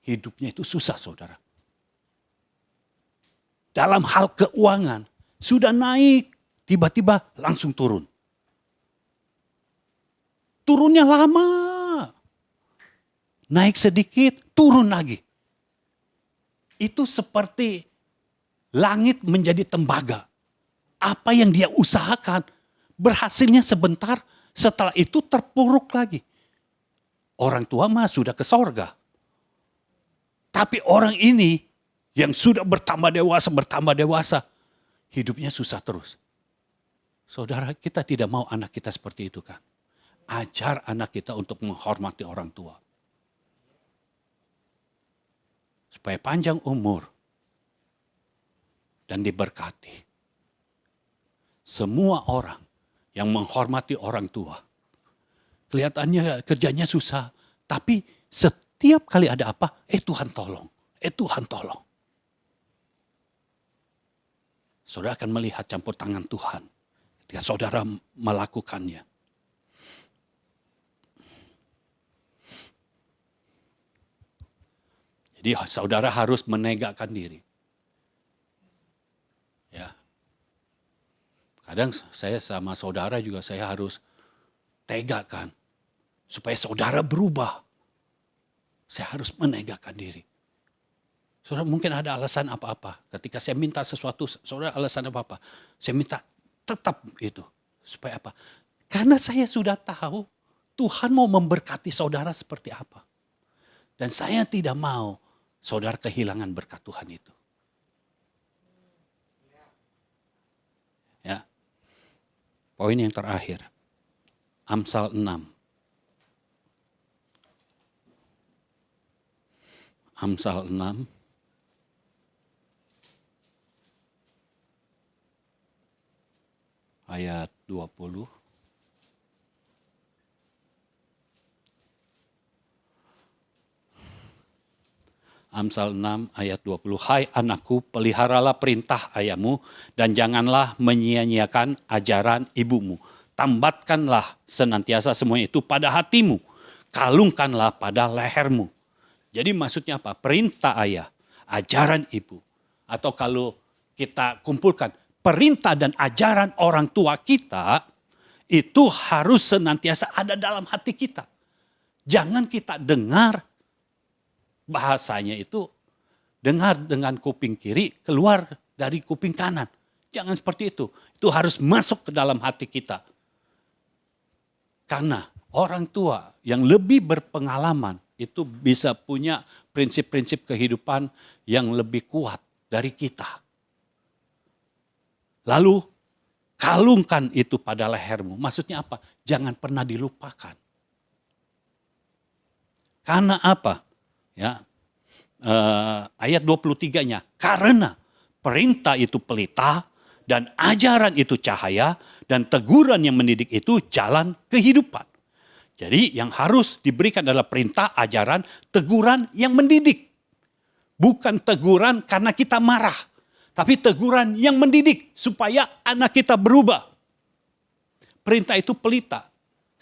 hidupnya itu susah, saudara. Dalam hal keuangan, sudah naik, tiba-tiba langsung turun. Turunnya lama. Naik sedikit, turun lagi. Itu seperti langit menjadi tembaga. Apa yang dia usahakan, berhasilnya sebentar, setelah itu terpuruk lagi. Orang tua mah sudah ke sorga. Tapi orang ini yang sudah bertambah dewasa, hidupnya susah terus. Saudara, kita tidak mau anak kita seperti itu kan. Ajar anak kita untuk menghormati orang tua. Supaya panjang umur dan diberkati. Semua orang yang menghormati orang tua, kelihatannya kerjanya susah, tapi setiap kali ada apa, Tuhan tolong, Tuhan tolong. Saudara akan melihat campur tangan Tuhan ketika saudara melakukannya. Jadi saudara harus menegakkan diri. Ya. Kadang saya sama saudara juga saya harus tegakkan. Supaya saudara berubah. Saya harus menegakkan diri. Saudara mungkin ada alasan apa-apa. Ketika saya minta sesuatu, saudara alasan apa-apa. Saya minta tetap itu. Supaya apa? Karena saya sudah tahu Tuhan mau memberkati saudara seperti apa. Dan saya tidak mau saudara kehilangan berkat Tuhan itu. Ya. Poin yang terakhir. Amsal 6. Amsal 6. Ayat 20. Amsal 6 ayat 20. Hai anakku, peliharalah perintah ayahmu dan janganlah menyia-nyiakan ajaran ibumu. Tambatkanlah senantiasa semuanya itu pada hatimu. Kalungkanlah pada lehermu. Jadi maksudnya apa? Perintah ayah, ajaran ibu. Atau kalau kita kumpulkan, perintah dan ajaran orang tua kita itu harus senantiasa ada dalam hati kita. Jangan kita dengar bahasanya itu dengar dengan kuping kiri, keluar dari kuping kanan. Jangan seperti itu. Itu harus masuk ke dalam hati kita. Karena orang tua yang lebih berpengalaman itu bisa punya prinsip-prinsip kehidupan yang lebih kuat dari kita. Lalu kalungkan itu pada lehermu. Maksudnya apa? Jangan pernah dilupakan. Karena apa? Ya, ayat 23-nya. Karena perintah itu pelita dan ajaran itu cahaya dan teguran yang mendidik itu jalan kehidupan. Jadi yang harus diberikan adalah perintah, ajaran, teguran yang mendidik. Bukan teguran karena kita marah. Tapi teguran yang mendidik supaya anak kita berubah. Perintah itu pelita.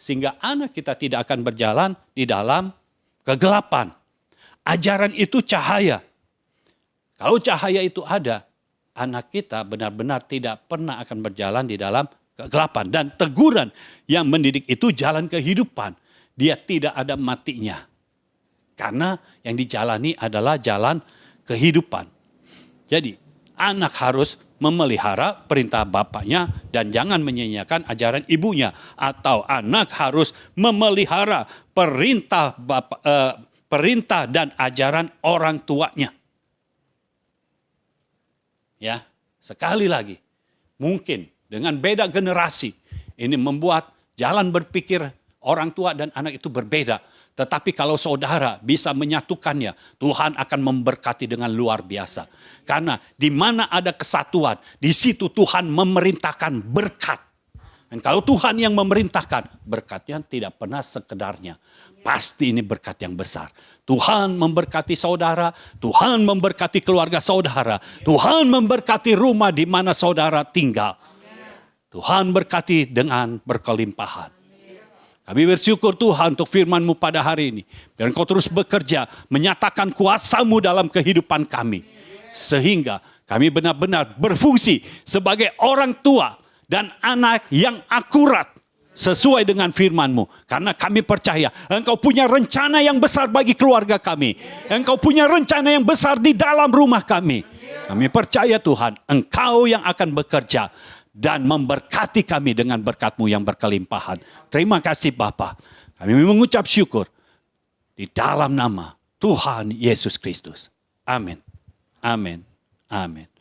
Sehingga anak kita tidak akan berjalan di dalam kegelapan. Ajaran itu cahaya. Kalau cahaya itu ada, anak kita benar-benar tidak pernah akan berjalan di dalam kegelapan. Dan teguran yang mendidik itu jalan kehidupan. Dia tidak ada matinya. Karena yang dijalani adalah jalan kehidupan. Jadi anak harus memelihara perintah bapaknya dan jangan menyia-nyiakan ajaran ibunya. Atau anak harus memelihara perintah dan ajaran orang tuanya. Ya, sekali lagi, mungkin dengan beda generasi ini membuat jalan berpikir orang tua dan anak itu berbeda. Tetapi kalau saudara bisa menyatukannya, Tuhan akan memberkati dengan luar biasa. Karena di mana ada kesatuan, di situ Tuhan memerintahkan berkat. Dan kalau Tuhan yang memerintahkan, berkatnya tidak pernah sekedarnya. Pasti ini berkat yang besar. Tuhan memberkati saudara, Tuhan memberkati keluarga saudara, Tuhan memberkati rumah di mana saudara tinggal. Tuhan berkati dengan berkelimpahan. Kami bersyukur Tuhan untuk firman-Mu pada hari ini. Dan Kau terus bekerja, menyatakan kuasa-Mu dalam kehidupan kami. Sehingga kami benar-benar berfungsi sebagai orang tua dan anak yang akurat sesuai dengan firman-Mu. Karena kami percaya Engkau punya rencana yang besar bagi keluarga kami. Engkau punya rencana yang besar di dalam rumah kami. Kami percaya Tuhan, Engkau yang akan bekerja dan memberkati kami dengan berkat-Mu yang berkelimpahan. Terima kasih Bapa. Kami mengucap syukur di dalam nama Tuhan Yesus Kristus. Amin. Amin. Amin.